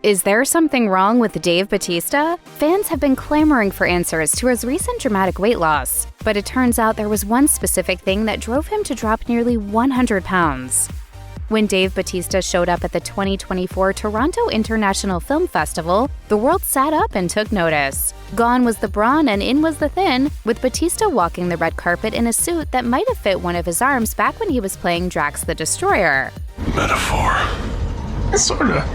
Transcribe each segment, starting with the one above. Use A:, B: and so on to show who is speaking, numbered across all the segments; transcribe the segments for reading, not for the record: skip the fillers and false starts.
A: Is there something wrong with Dave Bautista? Fans have been clamoring for answers to his recent dramatic weight loss, but it turns out there was one specific thing that drove him to drop nearly 100 pounds. When Dave Bautista showed up at the 2024 Toronto International Film Festival, the world sat up and took notice. Gone was the brawn and in was the thin, with Bautista walking the red carpet in a suit that might have fit one of his arms back when he was playing Drax the Destroyer.
B: Metaphor. Sorta.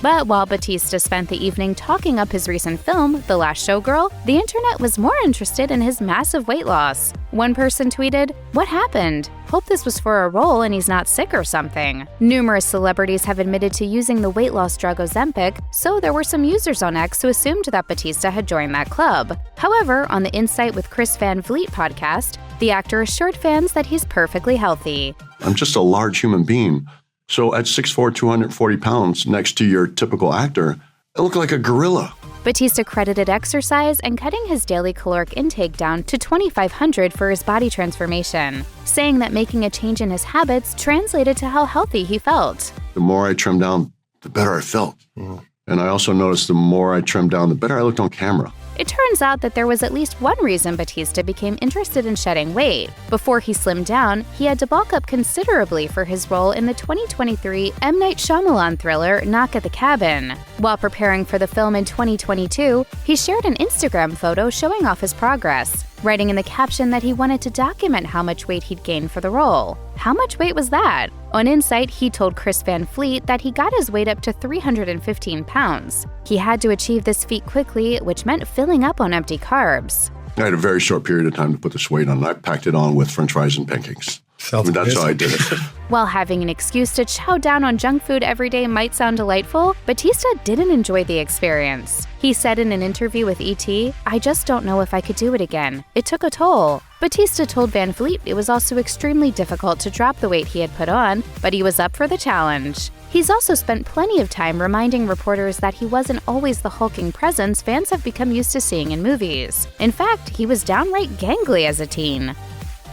A: But while Bautista spent the evening talking up his recent film, The Last Showgirl, the internet was more interested in his massive weight loss. One person tweeted, "What happened? Hope this was for a role and he's not sick or something." Numerous celebrities have admitted to using the weight loss drug Ozempic, so there were some users on X who assumed that Bautista had joined that club. However, on the Insight with Chris Van Vliet podcast, the actor assured fans that he's perfectly healthy.
B: I'm just a large human being. So at 6'4", 240 pounds next to your typical actor, I look like a gorilla.
A: Bautista credited exercise and cutting his daily caloric intake down to 2,500 for his body transformation, saying that making a change in his habits translated to how healthy he felt.
B: The more I trimmed down, the better I felt. And I also noticed the more I trimmed down, the better I looked on camera.
A: It turns out that there was at least one reason Bautista became interested in shedding weight. Before he slimmed down, he had to bulk up considerably for his role in the 2023 M. Night Shyamalan thriller Knock at the Cabin. While preparing for the film in 2022, he shared an Instagram photo showing off his progress, writing in the caption that he wanted to document how much weight he'd gained for the role. How much weight was that? On Insight, he told Chris Van Vliet that he got his weight up to 315 pounds. He had to achieve this feat quickly, which meant filling up on empty carbs.
B: I had a very short period of time to put this weight on, and I packed it on with French fries and pancakes. That's how I did it.
A: While having an excuse to chow down on junk food every day might sound delightful, Bautista didn't enjoy the experience. He said in an interview with ET, "I just don't know if I could do it again. It took a toll." Bautista told Van Vliet it was also extremely difficult to drop the weight he had put on, but he was up for the challenge. He's also spent plenty of time reminding reporters that he wasn't always the hulking presence fans have become used to seeing in movies. In fact, he was downright gangly as a teen.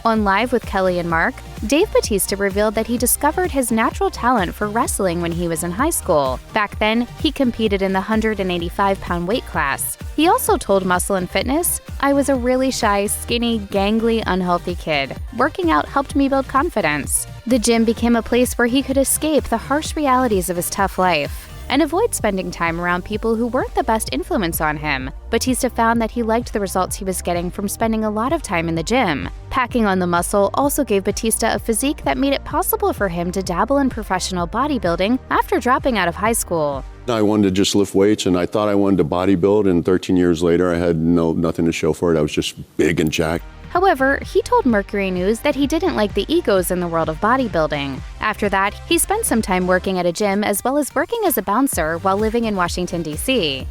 A: On Live with Kelly and Mark, Dave Bautista revealed that he discovered his natural talent for wrestling when he was in high school. Back then, he competed in the 185-pound weight class. He also told Muscle and Fitness, "I was a really shy, skinny, gangly, unhealthy kid. Working out helped me build confidence. The gym became a place where he could escape the harsh realities of his tough life and avoid spending time around people who weren't the best influence on him." Bautista found that he liked the results he was getting from spending a lot of time in the gym. Packing on the muscle also gave Bautista a physique that made it possible for him to dabble in professional bodybuilding after dropping out of high school.
B: I wanted to just lift weights, and I thought I wanted to bodybuild, and 13 years later, I had nothing to show for it. I was just big and jacked.
A: However, he told Mercury News that he didn't like the egos in the world of bodybuilding. After that, he spent some time working at a gym as well as working as a bouncer while living in Washington, D.C.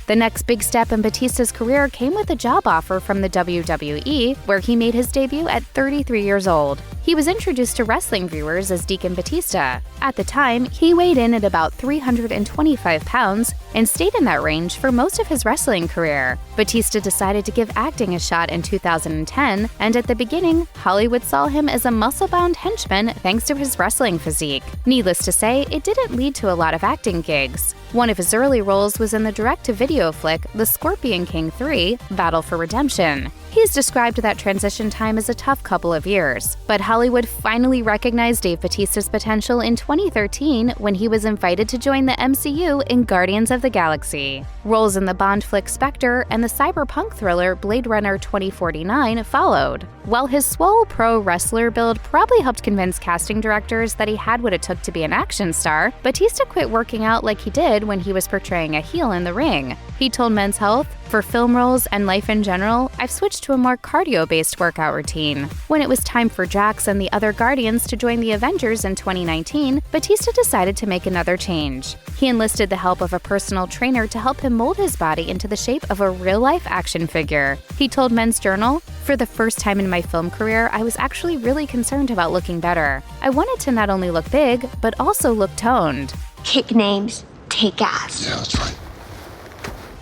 A: The next big step in Bautista's career came with a job offer from the WWE, where he made his debut at 33 years old. He was introduced to wrestling viewers as Deacon Bautista. At the time, he weighed in at about 325 pounds and stayed in that range for most of his wrestling career. Bautista decided to give acting a shot in 2010, and at the beginning, Hollywood saw him as a muscle-bound henchman thanks to his wrestling physique. Needless to say, it didn't lead to a lot of acting gigs. One of his early roles was in the direct-to-video flick The Scorpion King 3: Battle for Redemption. He's described that transition time as a tough couple of years, but Hollywood finally recognized Dave Bautista's potential in 2013 when he was invited to join the MCU in Guardians of the Galaxy. Roles in the Bond flick Spectre and the cyberpunk thriller Blade Runner 2049 followed. While his swole pro wrestler build probably helped convince casting directors that he had what it took to be an action star, Bautista quit working out like he did when he was portraying a heel in the ring. He told Men's Health, "For film roles and life in general, I've switched to a more cardio-based workout routine." When it was time for Drax and the other Guardians to join the Avengers in 2019, Bautista decided to make another change. He enlisted the help of a personal trainer to help him mold his body into the shape of a real-life action figure. He told Men's Journal, "For the first time in my film career, I was actually really concerned about looking better. I wanted to not only look big, but also look toned."
C: Kick names, take ass.
B: Yeah, that's right.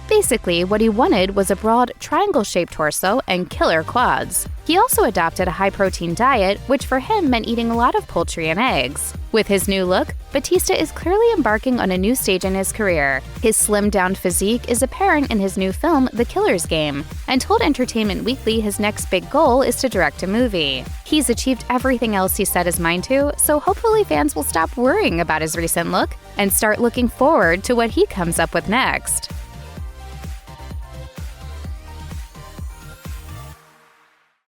A: Basically, what he wanted was a broad, triangle-shaped torso and killer quads. He also adopted a high-protein diet, which for him meant eating a lot of poultry and eggs. With his new look, Bautista is clearly embarking on a new stage in his career. His slimmed-down physique is apparent in his new film, The Killer's Game, and told Entertainment Weekly his next big goal is to direct a movie. He's achieved everything else he set his mind to, so hopefully fans will stop worrying about his recent look and start looking forward to what he comes up with next.